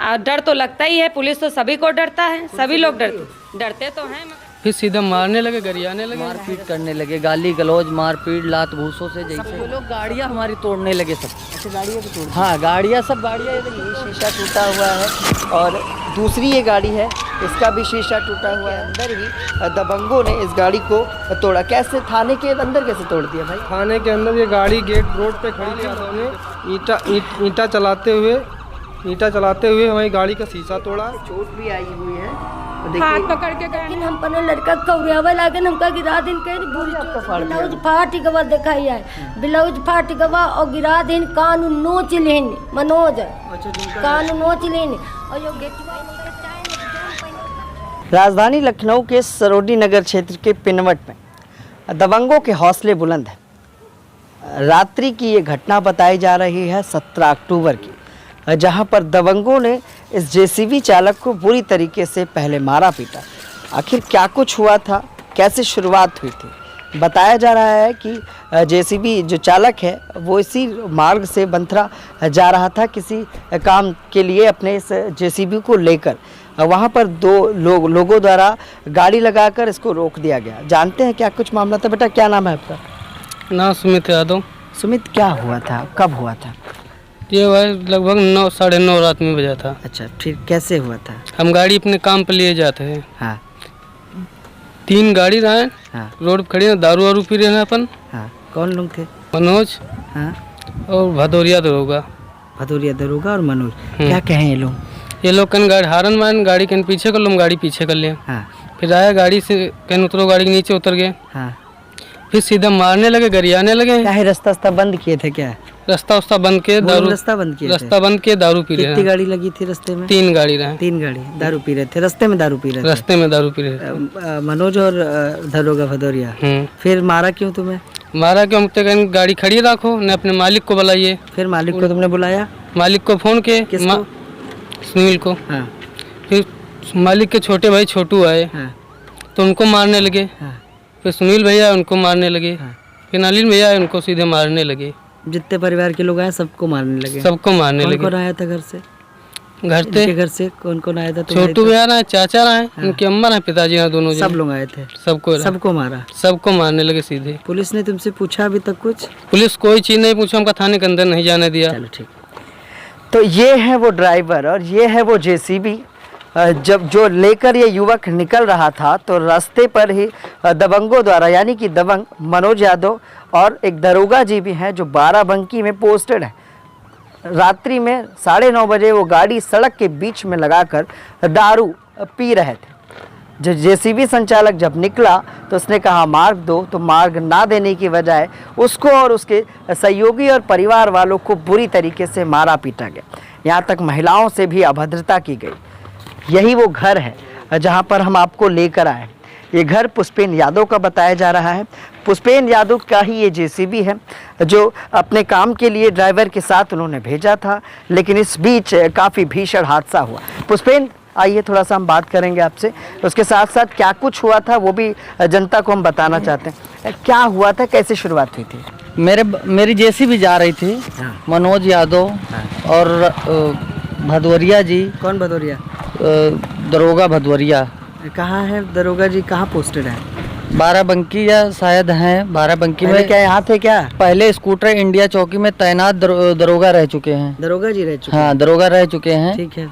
डर तो लगता ही है, पुलिस तो सभी को डरता है, सभी लोग डरते तो हैं। फिर सीधा मारने लगे, गरियाने लगे, मारपीट करने लगे, गाली गलौज, मारपीट, लात घूसों से, जैसे वो लोग गाड़ियाँ हमारी तोड़ने लगे सब। अच्छा, गाड़ियाँ भी तोड़? हाँ, गाड़ियाँ, सब गाड़ियाँ, ये शीशा टूटा हुआ है। और दूसरी ये गाड़ी है, इसका भी शीशा टूटा हुआ है। अंदर ही दबंगों ने इस गाड़ी को तोड़ा। कैसे? थाने के अंदर कैसे तोड़ दिया भाई? थाने के अंदर ये गाड़ी गेट रोड पे खड़ी थी, उन्होंने ईंटा चलाते हुए हमारी गाड़ी का शीशा तोड़ा। चोट भी आई हुई है, हाथ पकड़ के गए। लेकिन हम पनो लड़का कौरियावा लागे हमका गिरा दिन के ब्लाउज फाटी गवा दिखाई है, ब्लाउज फाटी गवा और गिरा दिन कान नोच लेन मनोज, कान नोच लेन और यो गेटवा। राजधानी लखनऊ के सरोजनी नगर क्षेत्र के पिनवट में दबंगों के हौसले बुलंद हैं। रात्रि की ये घटना बताई जा रही है 17 अक्टूबर की, जहां पर दबंगों ने इस जेसीबी चालक को बुरी तरीके से पहले मारा पीटा। आखिर क्या कुछ हुआ था, कैसे शुरुआत हुई थी? बताया जा रहा है कि जेसीबी जो चालक है वो इसी मार्ग से बंथरा जा रहा था किसी काम के लिए अपने इस जेसीबी को लेकर। वहां पर दो लोगों द्वारा गाड़ी लगाकर इसको रोक दिया गया। जानते हैं क्या कुछ मामला था? बेटा, क्या नाम है आपका? नाम सुमित यादव। सुमित, क्या हुआ था, कब हुआ था? ये भाई लगभग 9 साढ़े 9 रात में बजा था। अच्छा, फिर कैसे हुआ था? हम गाड़ी अपने काम पे लिए जाते हैं। हाँ 3 गाड़ी रहे, हाँ रोड पे खड़ी है, दारू वारू पी रहे हैं अपन। हाँ, कौन लोग थे? मनोज हाँ, और भदौरिया दरोगा। भदौरिया दरोगा और मनोज। क्या कहें ये लोग? ये लोग कन गाड़ी हारन मारन, गाड़ी कन पीछे कर लो, हम गाड़ी पीछे कर लिए। हाँ फिर आया गाड़ी से, कन उतरो, गाड़ी के नीचे उतर गए। हाँ, फिर सीधा मारने लगे, गरियाने लगे। क्या है, रास्ता बंद किए थे क्या? रास्ता बंद के दारू, रास्ता बंद किए थे? रास्ता बंद के दारू पी रहे कितनी हैं। गाड़ी लगी थी रास्ते में? 3 गाड़ी रहे। 3 गाड़ी दारू पी रहे थे, रास्ते में दारू पी रहे थे। रास्ते में दारू पी रहे थे। मनोज और दरोगा भदौरिया। फिर मारा क्यों तुम्हें? मारा क्यों? हम तो गाड़ी खड़ी रखो, ने अपने मालिक को बुलाइए। फिर मालिक को तुमने बुलाया? मालिक को फोन किए, किसको? सुनील को। हाँ फिर मालिक के छोटे भाई छोटू आए, हाँ तो उनको मारने लगे। हाँ फिर सुनील भैया उनको मारने लगे। हाँ। फिर नलिन भैया उनको सीधे मारने लगे। जितने परिवार के लोग आए सबको मारने लगे? सबको मारने लगे। कौन आया था घर से? घर से कौन कौन आया था? छोटू भैया रहे, चाचा रहे, उनकी अम्मा रहे, पिताजी रहे, दोनों सब लोग आए थे। सबको मारा? सबको मारने लगे सीधे। पुलिस ने तुमसे पूछा अभी तक कुछ? पुलिस कोई चीज नहीं पूछा, हमका थाने के अंदर नहीं जाने दिया। चलो ठीक। तो ये है वो ड्राइवर और ये है वो जेसीबी। जब जो लेकर ये युवक निकल रहा था तो रास्ते पर ही दबंगों द्वारा, यानी कि दबंग मनोज यादव और एक दरोगा जी भी हैं जो बाराबंकी में पोस्टेड है, रात्रि में 9:30 बजे वो गाड़ी सड़क के बीच में लगाकर दारू पी रहे थे। जो जेसीबी संचालक जब निकला तो उसने कहा मार्ग दो, तो मार्ग ना देने की बजाय उसको और उसके सहयोगी और परिवार वालों को बुरी तरीके से मारा पीटा गया। यहाँ तक महिलाओं से भी अभद्रता की गई। यही वो घर है जहाँ पर हम आपको लेकर आए। ये घर पुष्पेन यादव का बताया जा रहा है। पुष्पेन यादव का ही ये जेसीबी है जो अपने काम के लिए ड्राइवर के साथ उन्होंने भेजा था, लेकिन इस बीच काफ़ी भीषण हादसा हुआ। पुष्पेन, आइए थोड़ा सा हम बात करेंगे आपसे, उसके साथ साथ क्या कुछ हुआ था वो भी जनता को हम बताना चाहते हैं। क्या हुआ था, कैसे शुरुआत हुई थी? मेरी जेसीबी जा रही थी। मनोज यादव और भदौरिया जी। कौन भदौरिया? दरोगा भदौरिया। कहाँ है दरोगा जी, कहाँ पोस्टेड है? बाराबंकी या शायद हैं बाराबंकी में। क्या यहाँ थे क्या? पहले स्कूटर इंडिया चौकी में तैनात दरोगा रह चुके हैं। दरोगा जी रह चुके? हाँ, दरोगा रह चुके हैं। ठीक है।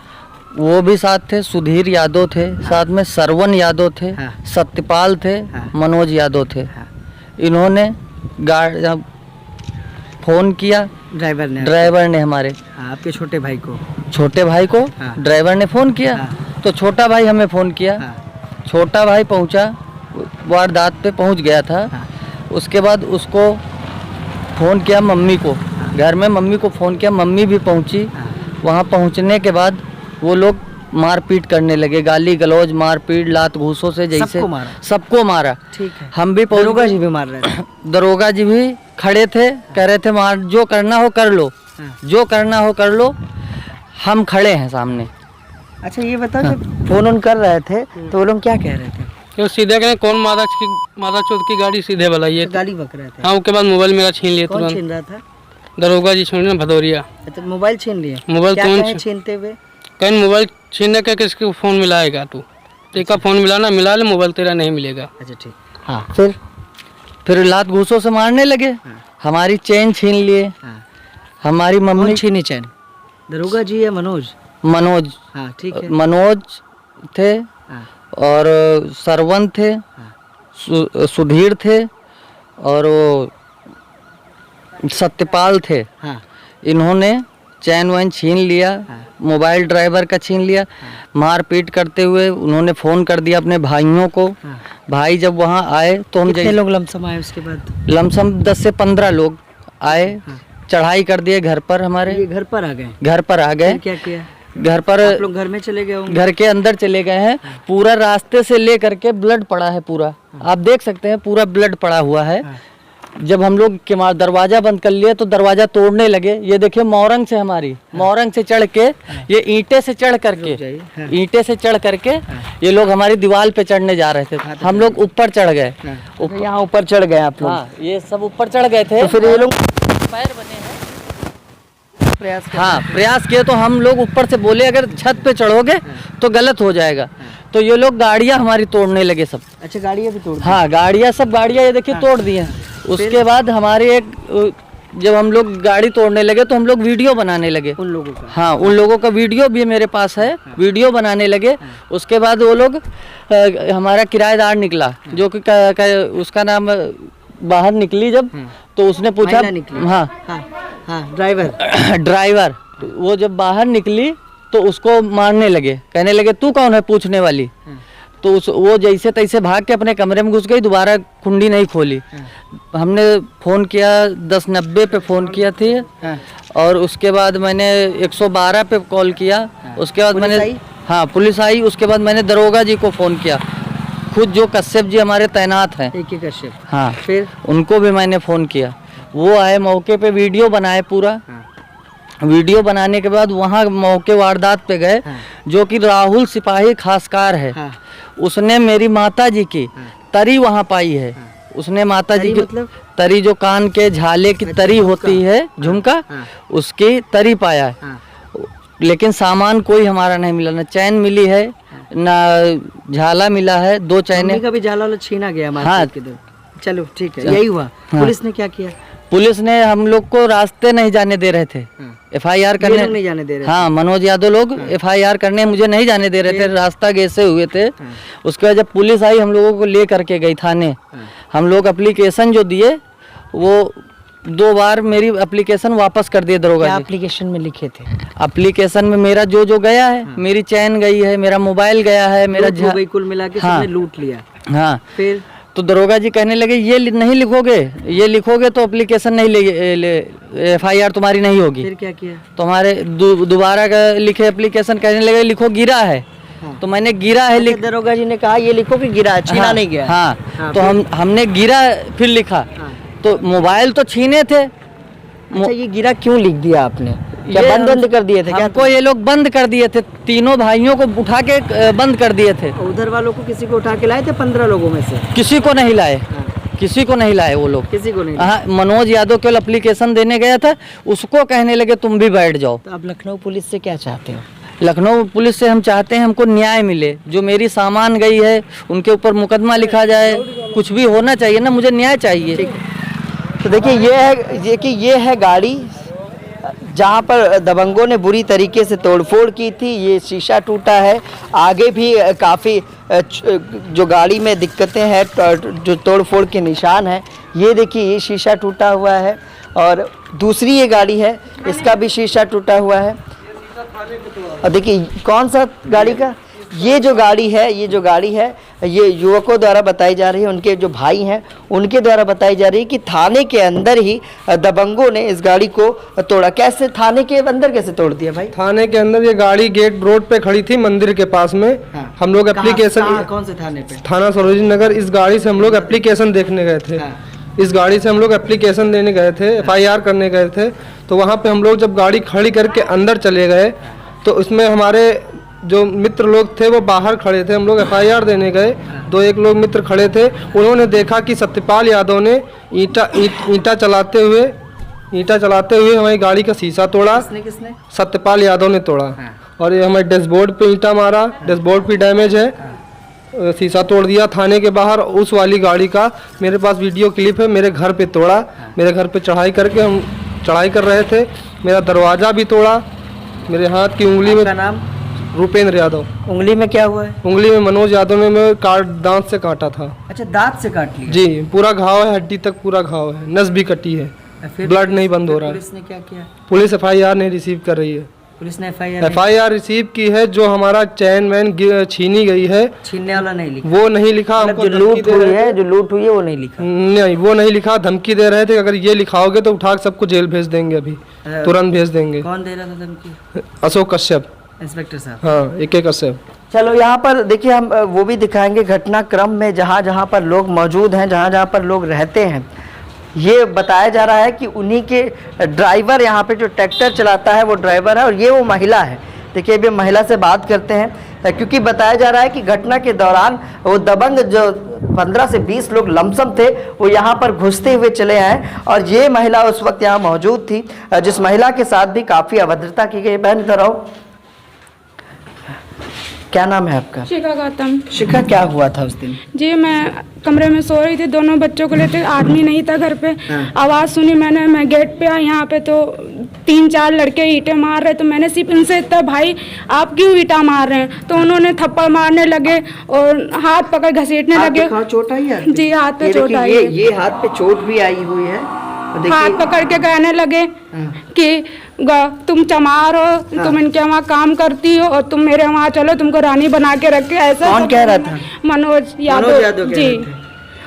वो भी साथ थे, सुधीर यादव थे, साथ में सरवन यादव थे, सत्यपाल थे, मनोज यादव थे। इन्होंने फोन किया ड्राइवर ने हमारे, आपके छोटे भाई को ड्राइवर ने फोन किया। तो छोटा भाई हमें फोन किया। छोटा भाई पहुंचा, वारदात पे पहुंच गया था। उसके बाद उसको फोन किया मम्मी को, घर में मम्मी को फोन किया, मम्मी भी पहुंची। वहां पहुंचने के बाद वो लोग मारपीट करने लगे, गाली गलौज, मारपीट, लात घूसों से, जैसे सबको मारा। ठीक है। हम भी, दरोगा जी भी मार रहे थे? दरोगा जी भी खड़े थे, कह रहे थे मार, जो करना हो कर लो, जो करना हो कर लो, हम खड़े हैं सामने। अच्छा ये बताओ, जब फोन ऑन कर रहे थे तो वो लोग क्या कह रहे थे? क्यों सीधे कहें कौन मादा चौथ की गाड़ी सीधे बुलाइए। गाली बक रहे थे? हाँ, उसके बाद मोबाइल मेरा छीन लिया। कौन छीन रहा था? दरोगा जी छीन, भदौरिया। तो मोबाइल छीन लिए? मोबाइल क्या छीनते हुए? कहीं मोबाइल छीनने के किसको फ़ोन मिलाएगा तू, तेरा फ़ोन मिलाना मिला ले, मोबाइल तेरा नहीं मिलेगा। अच्छा ठीक। हाँ फिर लात घूसों से मारने लगे, हमारी चेन छीन लिए, हमारी मम्मी छीनी चैन, दरोगा जी या मनोज? मनोज, हाँ ठीक है। मनोज थे और सरवन थे, सुधीर थे और वो सत्यपाल थे। हाँ इन्होंने चैन वैन छीन लिया, मोबाइल ड्राइवर का छीन लिया, मारपीट करते हुए उन्होंने फ़ोन कर दिया अपने भाइयों को। भाई जब वहाँ आए तो हम कितने लोग लमसम आए उसके बाद? लमसम 10 से 15 लोग आए, चढ़ाई कर दिए घर पर हमारे। ये घर पर आ गए? घर पर आ गए। क्या किया? घर पर आप लोग घर में चले गए होंगे? घर के अंदर चले गए हैं। पूरा रास्ते से ले करके ब्लड पड़ा है पूरा, आप देख सकते हैं पूरा ब्लड पड़ा हुआ है। जब हम लोग के दरवाजा बंद कर लिए तो दरवाजा तोड़ने लगे। ये देखिए मोरंग से, हमारी मोरंग से चढ़ के, ये ईंटे से चढ़ करके, ईंटे से चढ़ करके ये लोग हमारी दीवार पे चढ़ने जा रहे थे। हम लोग ऊपर चढ़ गए, यहाँ ऊपर चढ़ गए आप लोग? हाँ, ये सब ऊपर चढ़ गए थे। तो फिर ये लोग पैर बने हैं, प्रयास किए तो हम लोग ऊपर से बोले अगर छत पे चढ़ोगे तो गलत हो जाएगा, तो ये लोग गाड़ियाँ हमारी तोड़ने लगे सब। अच्छा गाड़ियाँ भी तोड़? हाँ गाड़ियाँ, सब गाड़ियाँ ये देखिए तोड़ दी हैं। उसके बाद हमारे जब हम लोग गाड़ी तोड़ने लगे तो हम लोग वीडियो बनाने लगे उन लोगों का। हाँ, उन लोगों का वीडियो भी मेरे पास है, वीडियो बनाने लगे। उसके बाद वो लोग हमारा किराएदार निकला जो कि उसका नाम बाहर निकली जब, तो उसने पूछा, हाँ ड्राइवर वो जब बाहर निकली तो उसको मारने लगे, कहने लगे तू कौन है पूछने वाली। तो वो जैसे तैसे भाग के अपने कमरे में घुस गई, दोबारा कुंडी नहीं खोली। हमने फ़ोन किया 1090 पे फ़ोन किया थी और उसके बाद मैंने 112 पे कॉल किया। उसके बाद मैंने पुलिस आई। उसके बाद मैंने दरोगा जी को फ़ोन किया, खुद जो कश्यप जी हमारे तैनात हैं, एक ही कश्यप। हाँ, फिर उनको भी मैंने फ़ोन किया। वो आए, मौके पे वीडियो बनाए पूरा। वीडियो बनाने के बाद वहाँ मौके वारदात पे गए, जो कि राहुल सिपाही खासकार है। उसने मेरी माता जी की तरी वहाँ पाई है। उसने माता जी की मतलब? तरी जो कान के झाले की तरी होती है, झुमका, उसकी तरी पाया है। लेकिन सामान कोई हमारा नहीं मिला, न चैन मिली है न झाला मिला है। 2 चैने का भी झाला छीना गया। हाँ चलो ठीक है, यही हुआ। पुलिस ने क्या किया? पुलिस ने हम लोग को रास्ते नहीं जाने दे रहे थे, FIR करने नहीं जाने दे रहे। हाँ, मनोज यादव लोग FIR करने मुझे नहीं जाने दे रहे थे, रास्ता गेसे हुए थे। उसके बाद जब पुलिस आई हम लोगों को ले करके गई थाने। हम लोग एप्लीकेशन जो दिए वो 2 बार मेरी एप्लीकेशन वापस कर दिए दरोगा जी। एप्लीकेशन में लिखे थे? एप्लीकेशन में मेरा जो गया है, मेरी चैन गई है, मेरा मोबाइल गया है, मेरा कुल मिला के सबने लूट लिया। हाँ, फिर तो दरोगा जी कहने लगे ये नहीं लिखोगे, ये लिखोगे तो एप्लीकेशन नहीं FIR तुम्हारी नहीं होगी। फिर क्या किया? तो हमारे दोबारा लिखे एप्लीकेशन, कहने लगे लिखो गिरा है। तो मैंने गिरा है लिख, दरोगा जी ने कहा ये लिखो कि गिरा, छीना नहीं गया। हाँ, तो हमने गिरा फिर लिखा। तो मोबाइल तो छीने थे। अच्छा, ये गिरा क्यों लिख दिया आपने? क्या बंद कर दिए थे? हमको ये लोग बंद कर दिए थे, तीनों भाइयों को उठा के बंद कर दिए थे। उधर वालों को किसी को उठा के लाए थे? 15 लोगों में से किसी को नहीं लाए, किसी को नहीं लाए वो लोग, किसी को नहीं। हाँ, मनोज यादव केवल एप्लीकेशन देने गया था, उसको कहने लगे तुम भी बैठ जाओ। तो आप लखनऊ पुलिस से क्या चाहते हो? लखनऊ पुलिस से हम चाहते हैं हमको न्याय मिले। जो मेरी सामान गई है उनके ऊपर मुकदमा लिखा जाए, कुछ भी होना चाहिए ना, मुझे न्याय चाहिए। तो देखिए ये है गाड़ी जहाँ पर दबंगों ने बुरी तरीके से तोड़फोड़ की थी। ये शीशा टूटा है, आगे भी काफ़ी जो गाड़ी में दिक्कतें हैं, जो तोड़फोड़ के निशान हैं। ये देखिए ये शीशा टूटा हुआ है और दूसरी ये गाड़ी है, इसका भी शीशा टूटा हुआ है। और देखिए कौन सा गाड़ी का, ये जो गाड़ी है ये युवकों द्वारा बताई जा रही है, उनके जो भाई हैं उनके द्वारा बताई जा रही है कि थाने के अंदर ही दबंगों ने इस गाड़ी को तोड़ा। कैसे थाने के अंदर कैसे तोड़ दिया भाई? थाने के अंदर ये गाड़ी गेट रोड पे खड़ी थी, मंदिर के पास में। हम लोग एप्लीकेशन, कौन से थाने पे? थाना सरोजिनी नगर। इस गाड़ी से हम लोग एप्लीकेशन देखने गए थे। इस गाड़ी से हम लोग एप्लीकेशन देने गए थे, FIR करने गए थे। तो वहाँ पे हम लोग जब गाड़ी खड़ी करके अंदर चले गए तो उसमें हमारे जो मित्र लोग थे वो बाहर खड़े थे। हम लोग FIR देने गए, 2-1 लोग मित्र खड़े थे। उन्होंने देखा कि सत्यपाल यादव ने ईंटा चलाते हुए हमारी गाड़ी का शीशा तोड़ा। किसने? सत्यपाल यादव ने तोड़ा। और ये हमारे डैशबोर्ड पे ईंटा मारा, डैशबोर्ड पे डैमेज है, शीशा तोड़ दिया थाने के बाहर। उस वाली गाड़ी का मेरे पास वीडियो क्लिप है, मेरे घर पे तोड़ा, मेरे घर पे चढ़ाई करके हम चढ़ाई कर रहे थे, मेरा दरवाज़ा भी तोड़ा, मेरे हाथ की उंगली में। नाम? रूपेंद्र यादव। उंगली में क्या हुआ है? उंगली में मनोज यादव ने मैं दांत से काटा था। अच्छा, दांत से काट लिया? जी, पूरा घाव है, हड्डी तक पूरा घाव है, नस भी कटी है, फिर ब्लड नहीं बंद हो रहा है। पुलिस ने क्या किया? पुलिस FIR नहीं रिसीव कर रही है। पुलिस ने FIR रिसीव की है, जो हमारा चैन वैन छीनी गई है, छीनने वाला नहीं लिखा? वो नहीं लिखा। मतलब जो लूट हुई है, जो लूट हुई है वो नहीं लिखा? नहीं, वो नहीं लिखा। धमकी दे रहे थे, अगर ये लिखाओगे तो उठा के सबको जेल भेज देंगे, अभी तुरंत भेज देंगे। कौन दे रहा था धमकी? अशोक कश्यप, इंस्पेक्टर साहब। हाँ, AK कश्यप। चलो यहाँ पर देखिए, हम वो भी दिखाएंगे घटनाक्रम में जहाँ जहाँ पर लोग मौजूद हैं, जहाँ जहाँ पर लोग रहते हैं। ये बताया जा रहा है कि उन्हीं के ड्राइवर, यहाँ पे जो ट्रैक्टर चलाता है वो ड्राइवर है, और ये वो महिला है। देखिए, अभी महिला से बात करते हैं, क्योंकि बताया जा रहा है कि घटना के दौरान वो दबंग जो 15 से 20 लोग लमसम थे, वो यहाँ पर घुसते हुए चले आए, और ये महिला उस वक्त यहाँ मौजूद थी, जिस महिला के साथ भी काफ़ी अभद्रता की गई। बहन इधर आओ, क्या नाम है आपका? शिखा गौतम। शिखा, क्या हुआ था उस दिन? जी, मैं कमरे में सो रही थी, दोनों बच्चों को लेते, आदमी नहीं था घर पे। आवाज़ सुनी मैंने, मैं गेट पे आई, यहाँ पे तो 3-4 लड़के ईंटें मार रहे, तो मैंने सिर्फ इनसे इतना, भाई आप क्यों ईंटा मार रहे हैं? तो उन्होंने थप्पड़ मारने लगे और हाथ पकड़ घसीटने लगे। चोट आई है? जी, हाथ पे चोट आई है। ये हाथ पे चोट भी आई हुई है। हाथ पकड़ के कहने लगे कि तुम चमार हो, तुम इनके वहाँ काम करती हो और तुम मेरे वहाँ चलो, तुमको रानी बना के रखे। ऐसा कौन कह रहा था? मनोज यादव जी।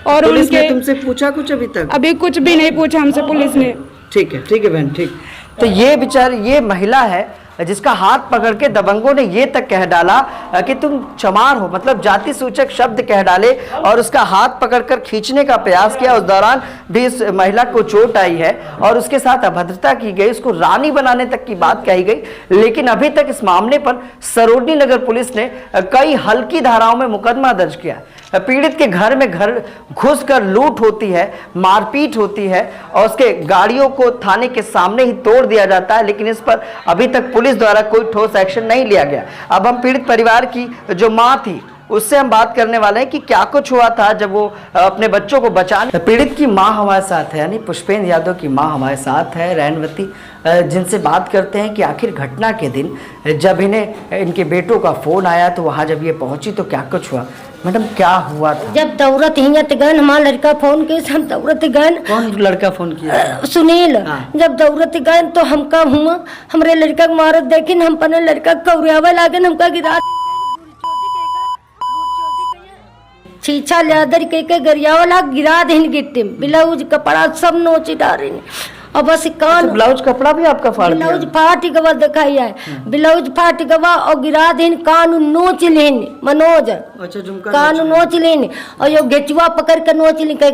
और पुलिस ने उनके तुमसे पूछा कुछ अभी तक? अभी कुछ भी नहीं पूछा हमसे पुलिस ने। ठीक है बहन, ठीक। तो ये बेचारी, ये महिला है जिसका हाथ पकड़ के दबंगों ने ये तक कह डाला कि तुम चमार हो, मतलब जाति सूचक शब्द कह डाले, और उसका हाथ पकड़कर खींचने का प्रयास किया। उस दौरान भी इस महिला को चोट आई है और उसके साथ अभद्रता की गई, उसको रानी बनाने तक की बात कही गई। लेकिन अभी तक इस मामले पर सरोजनी नगर पुलिस ने कई हल्की धाराओं में मुकदमा दर्ज किया। पीड़ित के घर में घुसकर लूट होती है, मारपीट होती है, और उसके गाड़ियों को थाने के सामने ही तोड़ दिया जाता है, लेकिन इस पर अभी तक पुलिस द्वारा कोई ठोस एक्शन नहीं लिया गया। अब हम पीड़ित परिवार की जो मां थी उससे हम बात करने वाले हैं कि क्या कुछ हुआ था जब वो अपने बच्चों को बचाने। पीड़ित की मां हमारे साथ है, यानी पुष्पेंद्र यादव की मां हमारे साथ है, रैनवती, जिनसे बात करते हैं कि आखिर घटना के दिन जब इन्हें इनके बेटों का फोन आया तो वहाँ जब ये पहुंची तो क्या कुछ हुआ? मैडम, क्या हुआ था? जब दौड़त ही गन हमारा लड़का फोन के, हम दौड़त गन। कौन लड़का फोन किया? सुनील। जब दौड़त गन तो हम कब हुआ, हमारे लड़का को मारत देखिन, हम अपने लड़का कौरियावा लागन, हमका गिरा छीछा लादर के गरियावा लाग गिरा देन गिट्टी, ब्लाउज कपड़ा सब नोची डारे, और बस कान। ब्लाउज कपड़ा भी आपका फाड़ दिया? ब्लाउज फाट गवा दिखाई है, ब्लाउज फाट गवा और गिरा देन, कान नोच लेन मनोज। अच्छा, झुमका कान नोच लेन, और यो गेचुआ पकड़ कर नोच लेन, कह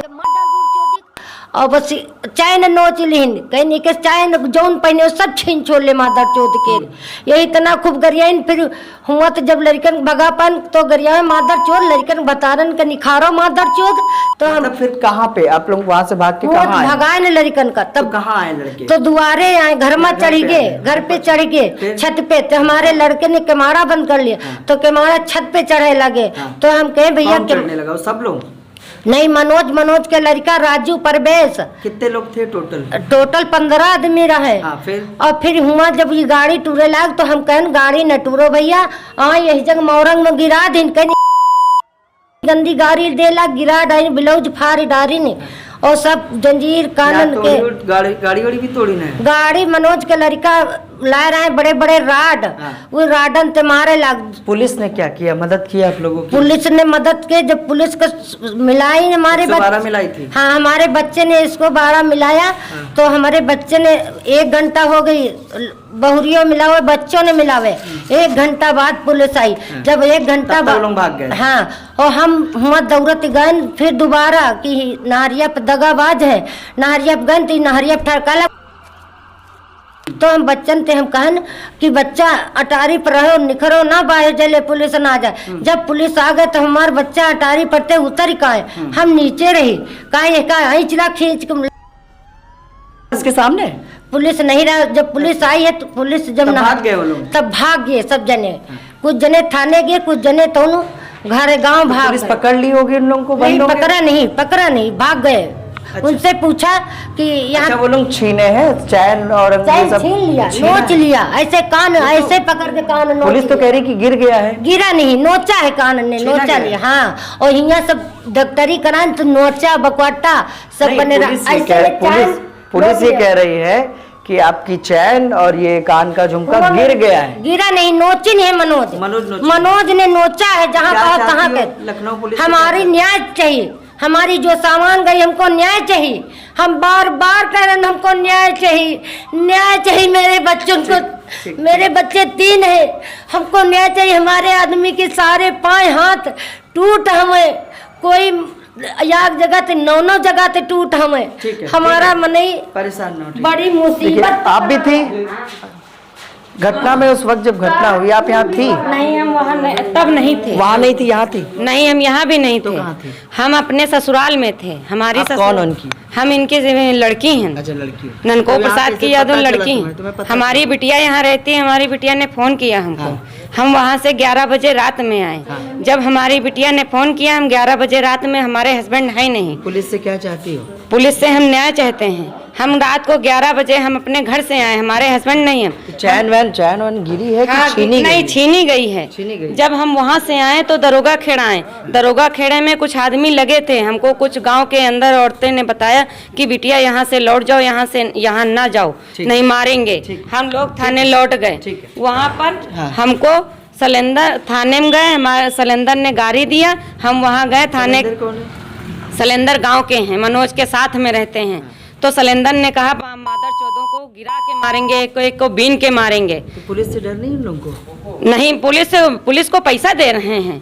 और बस चैन नोच लेन, कहने के चैन जौन पहने सब छीन छोड़ ले मादर चोद के। ये इतना खूब गरियान। फिर हुआ तो जब लड़कन भगापन तो गरिया मादर चोद, लड़कन बतारन का निखारो मादर चोद। तो हम फिर कहाँ पे आप लोग वहाँ से भाग के कहाँ आए? भगाए न लड़कन का। तब कहाँ आए लड़के? तो दुआरे आए, घर में चढ़ गए, घर पे चढ़ गए छत पे। तो हमारे लड़के ने केमाड़ा बंद कर लिया, तो केमाड़ा छत पे चढ़े लगे। तो हम कहे भैया चढ़ने लगा? सब लोग नहीं, मनोज के लड़का राजू परवेश। कितने लोग थे टोटल? टोटल 15 आदमी रहे। फिर हुआ जब ये गाड़ी टूरे लाग तो हम कहन गाड़ी न टूरो भैया, यही जगह मोरंग में गिरा दिन, कहीं गंदी गाड़ी दे ला गिरा डाली, ब्लाउज फाड़ डारी ने, और सब जंजीर कानन के। गाड़ी भी तोड़ी ना? गाड़ी मनोज के लड़का ला रहे हैं बड़े बड़े राड, वो राडन ते मारे लाग। पुलिस ने क्या किया, मदद की आप लोगों की? पुलिस ने मदद के, जब पुलिस को मिलाई हमारे 12 मिलाई थी। हाँ, हमारे बच्चे ने इसको 12 मिलाया। तो हमारे बच्चे ने 1 घंटा हो गई, बहुरियों मिलावे, बच्चों ने मिलावे, 1 घंटा बाद पुलिस आई। जब 1 घंटा बाद लोग भाग गए। हाँ, और हम हुआ दौड़त गए फिर दोबारा कि नाहरिया पे दगाबाज है, नाहरिया पे गए तो नाहरिया पे ठरकाला। तो हम बच्चन ते हम कहन कि बच्चा अटारी पर रहो, निखरो ना, बाहर जले पुलिस ना जाए। जब पुलिस आ गए तो हमारे बच्चा अटारी पड़ते उतर का है, हम नीचे रही, का चिला खींच के इसके सामने पुलिस नहीं रहा, जब पुलिस आई है तो पुलिस जब तब ना भाग गए वो लोग? तब भाग गए सब जने। कुछ जने थाने गए, कुछ जने तो घर गांव भाग पुलिस गए। पकड़ ली होगी उन लोगों को? नहीं, बंदों के? पकड़ा नहीं, भाग गए। उनसे पूछा कि यहाँ अच्छा, वो लोग छीने हैं चैन और अंगूठी चैन सब छीन लिया, छीना नोच है। लिया, ऐसे कान ऐसे पकड़ के कान नोच पुलिस तो लिया। कह रही कि गिर गया है। गिरा नहीं, नोचा है कान ने, छीना नोचा गया। लिया। हाँ, और यहाँ सब डॉक्टरी करान तो नोचा बकवाटा सब नहीं, बने पुलिस ये कह रही है कि आपकी चैन और ये कान का झुमका गिर गया है। गिरा नहीं, नोचिन है मनोज। मनोज ने नोचा है। जहाँ क्या कहा चाहती कहाँ हो? के लखनऊ पुलिस हमारी न्याय चाहिए, हमारी जो सामान गई हमको न्याय चाहिए। हम बार बार कह रहे हैं हमको न्याय चाहिए, न्याय चाहिए। मेरे बच्चों को, मेरे बच्चे 3 हैं, हमको न्याय चाहिए। हमारे आदमी के सारे पाँव हाथ टूट, हमें कोई एक जगह से 9 जगह से टूट हमें। हमारा मने परेशान न हो। बड़ी मुसीबत। आप भी थी घटना में? उस वक्त जब घटना हुई आप यहाँ थी? नहीं, हम वहाँ तब नहीं थे। वहाँ नहीं थी, यहाँ थी? नहीं, हम यहाँ भी नहीं थे। कहाँ थे? हम अपने ससुराल में थे। हमारी आप कौन उनकी? हम इनकी लड़की हैं। अच्छा, लड़की। ननको तो यहाँ प्रसाद कैसे की यादव पता चला लड़की। तुम्हें पता हमारी बिटिया यहाँ रहती है। हमारी बिटिया ने फोन किया हमको। हम वहाँ से 11 बजे रात में आए। जब हमारी बिटिया ने फोन किया, हम 11 बजे रात में, हमारे हस्बैंड है नहीं। पुलिस से क्या चाहती हो? पुलिस से हम न्याय चाहते हैं। हम रात को 11 बजे हम अपने घर से आए, हमारे हस्बैंड नहीं है। चैन वैन गिरी है कि हाँ, छीनी नहीं, गई? छीनी गई है। छीनी गई। जब हम वहाँ से आए तो दरोगा खेड़ा आए। दरोगा खेड़े में कुछ आदमी लगे थे। हमको कुछ गांव के अंदर औरतें ने बताया कि बिटिया यहाँ से लौट जाओ, यहाँ ना जाओ, नहीं मारेंगे। हम लोग थाने लौट गए। वहाँ पर हमको सलेंदर थाने में गए। हमारे सलेंदर ने गाड़ी दिया, हम वहाँ गए थाने। सलेंदर गांव के हैं, मनोज के साथ में रहते हैं। तो सलेंदर ने कहा मादर चौदों को गिरा के मारेंगे, एक को बीन के मारेंगे। तो पुलिस से डर नहीं उन लोगों को? नहीं, पुलिस को पैसा दे रहे हैं।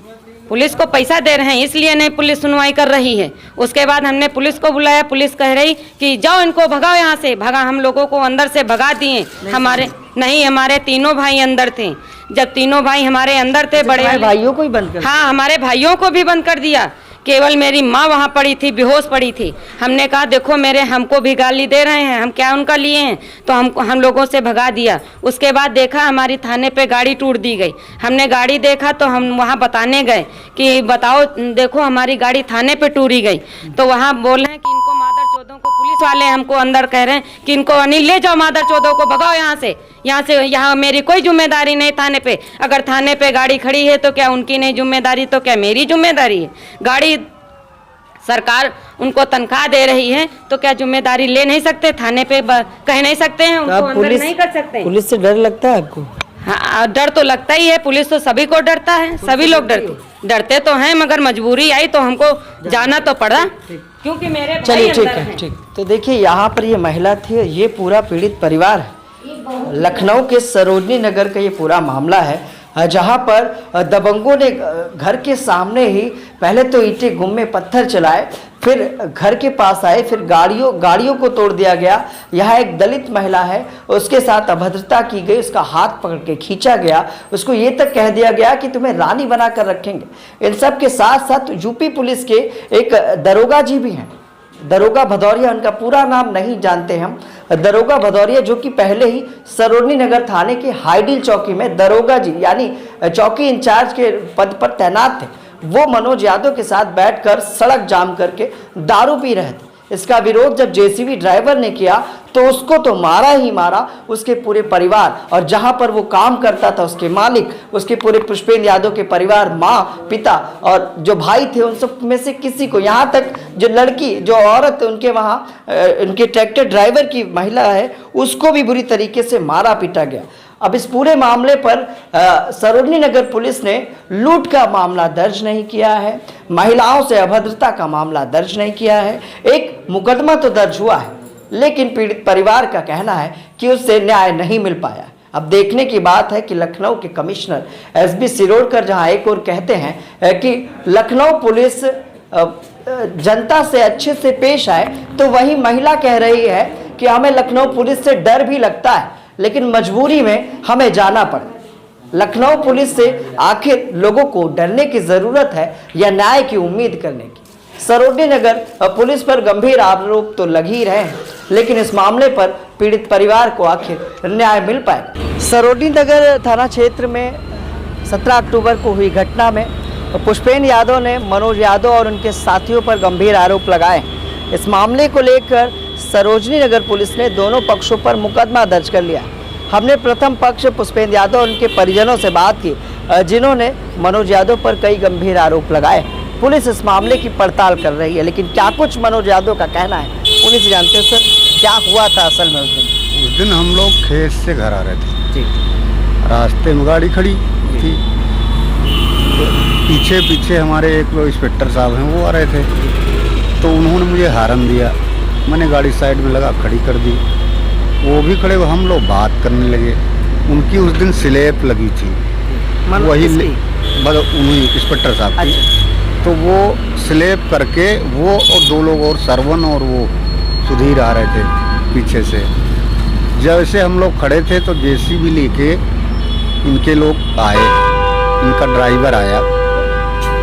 पुलिस को पैसा दे रहे हैं, इसलिए नहीं पुलिस सुनवाई कर रही है। उसके बाद हमने पुलिस को बुलाया। पुलिस कह रही कि जाओ इनको भगाओ यहाँ से। भगा, हम लोगों को अंदर से भगा दिए। हमारे तीनों भाई अंदर थे। जब तीनों भाई हमारे अंदर थे, बड़े भाइयों को ही बंद कर? हाँ, हमारे भाइयों को भी बंद कर दिया। केवल मेरी माँ वहाँ पड़ी थी, बेहोश पड़ी थी। हमने कहा देखो हमको भी गाली दे रहे हैं, हम क्या उनका लिए हैं? तो हम लोगों से भगा दिया। उसके बाद देखा हमारी थाने पे गाड़ी टूट दी गई। हमने गाड़ी देखा तो हम वहाँ बताने गए कि बताओ देखो हमारी गाड़ी थाने पे टूटी गई। तो वहाँ बोल रहे हैं कि इनको मादर चौदों को, पुलिस वाले हमको अंदर कह रहे हैं कि इनको अनिल ले जाओ, मादर चौदों को भगाओ यहाँ मेरी कोई जिम्मेदारी नहीं थाने पे। अगर थाने पे गाड़ी खड़ी है तो क्या उनकी नहीं जिम्मेदारी, तो क्या मेरी जिम्मेदारी है? गाड़ी सरकार उनको तनख्वाह दे रही है तो क्या जिम्मेदारी ले नहीं सकते? थाने पे कह नहीं सकते हैं, उनको अंदर नहीं कर सकते? पुलिस से डर लगता है आपको? हाँ, डर तो लगता ही है। पुलिस तो सभी को डरता है, सभी लोग डरते तो हैं, मगर मजबूरी आई तो हमको जाना तो पड़ा, क्योंकि मेरे भाई चलिए ठीक अंदर है, हैं। ठीक। तो देखिए यहाँ पर ये महिला थी, ये पूरा पीड़ित परिवार है। लखनऊ के सरोजनी नगर का ये पूरा मामला है, जहाँ पर दबंगों ने घर के सामने ही पहले तो ईंटें गुम्मे पत्थर चलाए, फिर घर के पास आए, फिर गाड़ियों को तोड़ दिया गया। यहाँ एक दलित महिला है, उसके साथ अभद्रता की गई, उसका हाथ पकड़ के खींचा गया, उसको ये तक कह दिया गया कि तुम्हें रानी बनाकर रखेंगे। इन सब के साथ साथ यूपी पुलिस के एक दरोगा जी भी हैं, दरोगा भदौरिया, उनका पूरा नाम नहीं जानते हम। दरोगा भदौरिया जो कि पहले ही सरोजनी नगर थाने के हाईडील चौकी में दरोगा जी यानी चौकी इंचार्ज के पद पर तैनात थे, वो मनोज यादव के साथ बैठकर सड़क जाम करके दारू पी रहे थे। इसका विरोध जब जेसीबी ड्राइवर ने किया तो उसको तो मारा ही मारा, उसके पूरे परिवार और जहां पर वो काम करता था उसके मालिक, उसके पूरे पुष्पेंद्र यादव के परिवार, माँ, पिता और जो भाई थे, उन सब में से किसी को, यहाँ तक जो लड़की, जो औरत उनके वहाँ उनके ट्रैक्टर ड्राइवर की महिला है, उसको भी बुरी तरीके से मारा पीटा गया। अब इस पूरे मामले पर सरोजनी नगर पुलिस ने लूट का मामला दर्ज नहीं किया है, महिलाओं से अभद्रता का मामला दर्ज नहीं किया है। एक मुकदमा तो दर्ज हुआ है, लेकिन पीड़ित परिवार का कहना है कि उससे न्याय नहीं मिल पाया। अब देखने की बात है कि लखनऊ के कमिश्नर एसबी सिरोडकर जहां एक और कहते हैं कि लखनऊ पुलिस जनता से अच्छे से पेश आए, तो वही महिला कह रही है कि हमें लखनऊ पुलिस से डर भी लगता है, लेकिन मजबूरी में हमें जाना पड़ा। लखनऊ पुलिस से आखिर लोगों को डरने की जरूरत है या न्याय की उम्मीद करने की? सरोजनी नगर पुलिस पर गंभीर आरोप तो लग ही रहे हैं, लेकिन इस मामले पर पीड़ित परिवार को आखिर न्याय मिल पाए। सरोजनी नगर थाना क्षेत्र में 17 अक्टूबर को हुई घटना में पुष्पेंद्र यादव ने मनोज यादव और उनके साथियों पर गंभीर आरोप लगाए। इस मामले को लेकर सरोजनी नगर पुलिस ने दोनों पक्षों पर मुकदमा दर्ज कर लिया। हमने प्रथम पक्ष पुष्पेंद्र यादव और उनके परिजनों से बात की, जिन्होंने मनोज यादव पर कई गंभीर आरोप लगाए। पुलिस इस मामले की पड़ताल कर रही है, लेकिन क्या कुछ मनोज यादव का कहना है पुलिस जानते हैं। सर, क्या हुआ था असल में उस दिन? हम लोग खेत से घर आ रहे थे जी। रास्ते में गाड़ी खड़ी थी, पीछे हमारे एक लोग इंस्पेक्टर साहब हैं, वो आ रहे थे, तो उन्होंने मुझे हारन दिया। मैंने गाड़ी साइड में लगा खड़ी कर दी, वो भी खड़े, हम लोग बात करने लगे। उनकी उस दिन स्लेप लगी थी, वही उन्हीं इंस्पेक्टर साहब की। तो वो स्लेप करके वो और दो लोग और सरवन और वो सुधीर आ रहे थे पीछे से। जैसे हम लोग खड़े थे तो जेसीबी लेके इनके लोग आए, इनका ड्राइवर आया,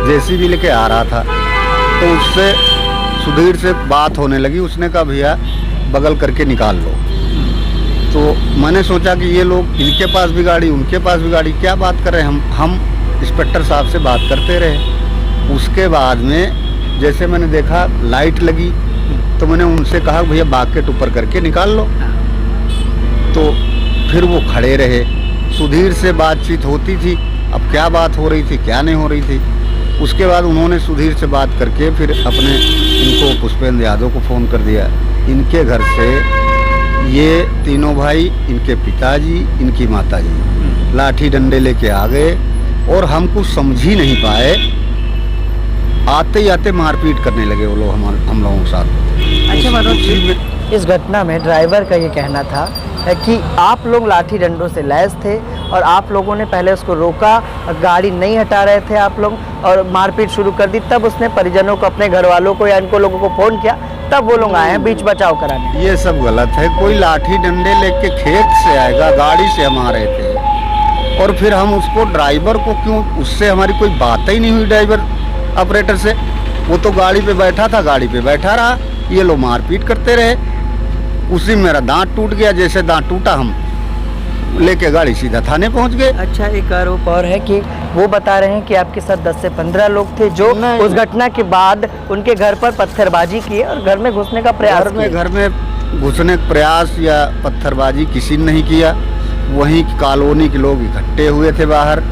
जेसीबी लेके आ रहा था, तो उससे सुधीर से बात होने लगी। उसने कहा भैया बगल करके निकाल लो। तो मैंने सोचा कि ये लोग, इनके पास भी गाड़ी उनके पास भी गाड़ी, क्या बात कर रहे हैं। हम इंस्पेक्टर साहब से बात करते रहे। उसके बाद में जैसे मैंने देखा लाइट लगी, तो मैंने उनसे कहा भैया बाकेट ऊपर करके निकाल लो। तो फिर वो खड़े रहे, सुधीर से बातचीत होती थी। अब क्या बात हो रही थी क्या नहीं हो रही थी, उसके बाद उन्होंने सुधीर से बात करके फिर अपने इनको पुष्पेंद्र यादव को फ़ोन कर दिया। इनके घर से ये तीनों भाई, इनके पिताजी, इनकी माताजी लाठी डंडे लेके आ गए और हम कुछ समझ ही नहीं पाए। आते ही आते मारपीट करने लगे वो लोग हम लोगों के साथ। अच्छा मनोज जी, इस घटना में ड्राइवर का ये कहना था कि आप लोग लाठी डंडों से लैस थे और आप लोगों ने पहले उसको रोका, गाड़ी नहीं हटा रहे थे आप लोग, और मारपीट शुरू कर दी। तब उसने परिजनों को, अपने घर वालों को या इनको लोगों को फ़ोन किया, तब वो लोग आए हैं बीच बचाव कराने। ये सब गलत है। कोई लाठी डंडे लेके खेत से आएगा, गाड़ी से हम आ रहे थे, और फिर हम उसको ड्राइवर को क्यों, उससे हमारी कोई बात ही नहीं हुई ड्राइवर ऑपरेटर से। वो तो गाड़ी पे बैठा था, गाड़ी पे बैठा रहा, ये लोग मारपीट करते रहे। उसी में मेरा दांत टूट गया, जैसे दांत टूटा हम लेके गाड़ी सीधा थाने पहुंच गए। अच्छा, एक आरोप और है कि वो बता रहे हैं कि आपके साथ 10 से 15 लोग थे जो उस घटना के बाद उनके घर पर पत्थरबाजी किए और घर में घुसने का प्रयास घर में घुसने का प्रयास या पत्थरबाजी किसी ने नहीं किया। वहीं कॉलोनी के लोग इकट्ठे हुए थे बाहर,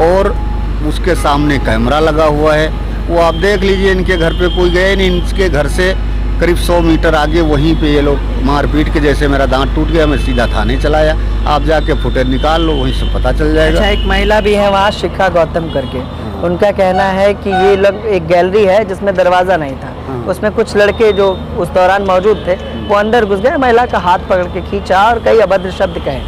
और उसके सामने कैमरा लगा हुआ है, वो आप देख लीजिए। इनके घर पे कोई गए नहीं, इनके घर से करीब 100 मीटर आगे वहीं पे ये लोग मारपीट के, जैसे मेरा दांत टूट गया मैं सीधा थाने चलाया। आप जाके फुटेज निकाल लो, वहीं से पता चल जाएगा। अच्छा, एक महिला भी है वहाँ, शिखा गौतम करके, उनका कहना है कि ये लोग, एक गैलरी है जिसमें दरवाज़ा नहीं था, उसमें कुछ लड़के जो उस दौरान मौजूद थे वो अंदर घुस गए, महिला का हाथ पकड़ के खींचा और कई अभद्र शब्द कहे।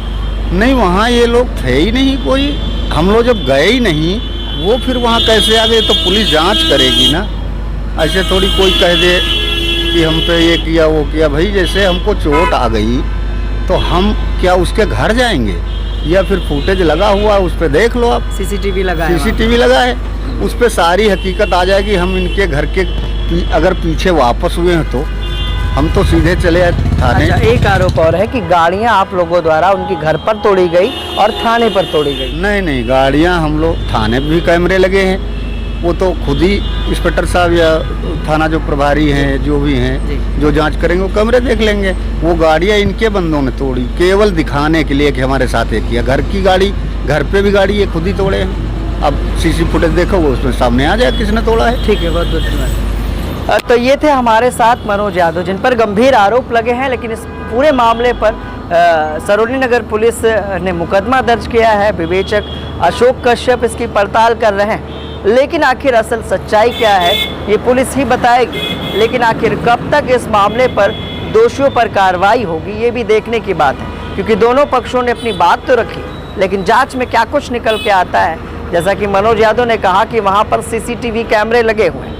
नहीं, वहाँ ये लोग थे ही नहीं कोई, हम लोग जब गए ही नहीं, वो फिर वहाँ कैसे आ गए? तो पुलिस जांच करेगी ना, ऐसे थोड़ी कोई कह दे कि हम पे ये किया वो किया। भाई जैसे हमको चोट आ गई तो हम क्या उसके घर जाएंगे, या फिर फुटेज लगा हुआ उस पर देख लो आप। सीसीटीवी लगा है, सीसीटीवी लगा है, उस पर सारी हकीकत आ जाएगी। हम इनके घर के अगर पीछे वापस हुए हैं तो हम तो सीधे चले थाने। अच्छा, एक आरोप और है कि गाड़ियां आप लोगों द्वारा उनके घर पर तोड़ी गई और थाने पर तोड़ी गई। नहीं, गाड़ियां हम लोग, थाने पर भी कैमरे लगे हैं, वो तो खुद ही इंस्पेक्टर साहब या थाना जो प्रभारी हैं, जो भी हैं, जो जांच करेंगे वो कैमरे देख लेंगे। वो गाड़ियां इनके बंदों ने तोड़ी केवल दिखाने के लिए कि हमारे साथ ये किया। घर की गाड़ी, घर पे भी गाड़ी ये खुद ही तोड़े हैं। अब सीसी फुटेज देखोगे उसमें सामने आ जाए किसने तोड़ा है। ठीक है, बहुत बहुत धन्यवाद। तो ये थे हमारे साथ मनोज यादव, जिन पर गंभीर आरोप लगे हैं, लेकिन इस पूरे मामले पर सरोजनी नगर पुलिस ने मुकदमा दर्ज किया है। विवेचक अशोक कश्यप इसकी पड़ताल कर रहे हैं, लेकिन आखिर असल सच्चाई क्या है ये पुलिस ही बताएगी। लेकिन आखिर कब तक इस मामले पर दोषियों पर कार्रवाई होगी ये भी देखने की बात है, क्योंकि दोनों पक्षों ने अपनी बात तो रखी, लेकिन जांच में क्या कुछ निकल के आता है। जैसा कि मनोज यादव ने कहा कि वहां पर सीसीटीवी कैमरे लगे हुए हैं।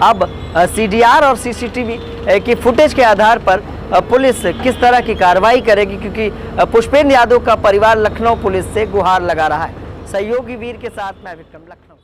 अब सीडीआर और सीसीटीवी की फुटेज के आधार पर पुलिस किस तरह की कार्रवाई करेगी, क्योंकि पुष्पेंद्र यादव का परिवार लखनऊ पुलिस से गुहार लगा रहा है। सहयोगी वीर के साथ मैं विक्रम, लखनऊ।